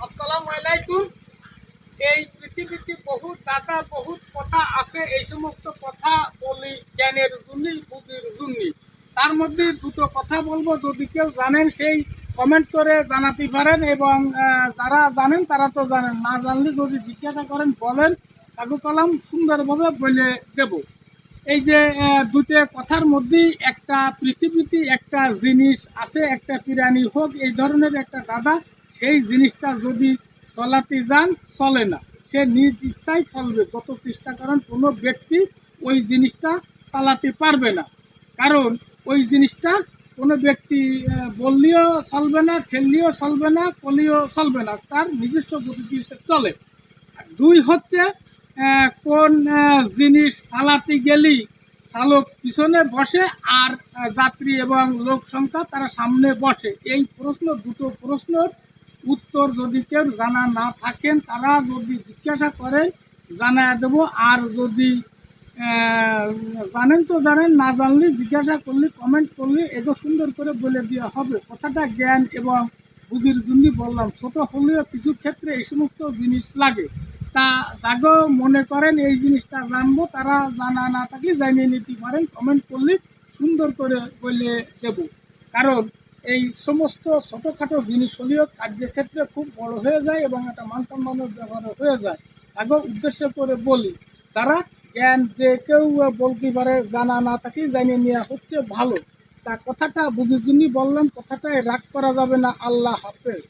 আসসালামু আলাইকুম। এই পৃথিবীতে বহুত দাদা বহুত কথা আছে, এই সমস্ত কথা বলি জ্ঞানের জন্যই, বুদ্ধির জন্যই। তার মধ্যে দুটো কথা বলবো, যদি কেউ জানেন সেই কমেন্ট করে জানাতে পারেন, এবং যারা জানেন তারা তো জানেন, না জানলে যদি জিজ্ঞাসা করেন বলেন, কাকু কলাম সুন্দরভাবে বলে দেব। এই যে দুটো কথার মধ্যেই একটা, পৃথিবীতে একটা জিনিস আছে, একটা প্রাণী হোক এই ধরনের একটা দাদা, সেই জিনিসটা যদি চলাতে যান চলে না, সে নিজ ইচ্ছায় চলবে, যত চেষ্টা করেন কোনো ব্যক্তি ওই জিনিসটা চালাতে পারবে না। কারণ ওই জিনিসটা কোনো ব্যক্তি বললেও চলবে না, ঠেললেও চলবে না, করলেও চলবে না, তার নিজস্ব গতিতে সে চলে। দুই হচ্ছে কোন জিনিস চালাতে গেলেই চালক পিছনে বসে আর যাত্রী এবং লোক সংখ্যা তারা সামনে বসে। এই প্রশ্ন, দুটো প্রশ্নের উত্তর যদি কেউ জানা না থাকেন তারা যদি জিজ্ঞাসা করেন জানায় দেবো। আর যদি জানেন তো জানেন, না জানলে জিজ্ঞাসা করলে, কমেন্ট করলে এগুলো সুন্দর করে বলে দেওয়া হবে। কথাটা জ্ঞান এবং বুদ্ধির জন্য বললাম, ছোট হলেও কিছু ক্ষেত্রে এই সমস্ত জিনিস লাগে। তা যাগো মনে করেন এই জিনিসটা জানবো, তারা জানা না থাকলে জানিয়ে নিতে পারেন, কমেন্ট করলে সুন্দর করে বলে দেব। কারণ এই সমস্ত ছোটোখাটো জিনিস হলেও কার্যক্ষেত্রে খুব বড় হয়ে যায় এবং একটা মান সম্মানের ব্যাপার হয়ে যায়। আগে উদ্দেশ্য করে বলি, তারা জ্ঞান যে কেউ বলতে পারে, জানা না থাকলে জানিয়ে নেওয়া হচ্ছে ভালো। তা কথাটা বুঝির জন্যই বললাম, কথাটায় রাগ করা যাবে না। আল্লাহ হাফেজ।